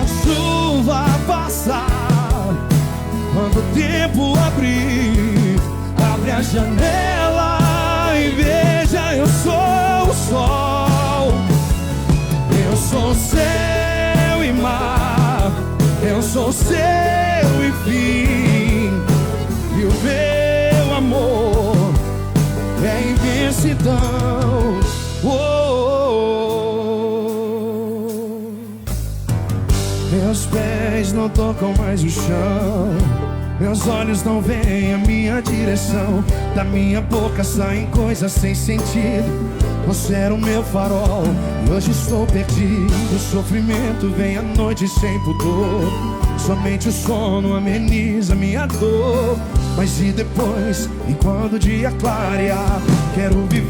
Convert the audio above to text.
chuva passar, quando o tempo abrir, abre a janela e veja, eu sou o sol. Eu sou céu e mar, eu sou seu e fim, e o meu amor é imensidão. Meus pés não tocam mais o chão, meus olhos não veem a minha direção, da minha boca saem coisas sem sentido. Você era o meu farol e hoje estou perdido. O sofrimento vem à noite sem pudor, somente o sono ameniza minha dor. Mas e depois, e quando o dia clarear, quero viver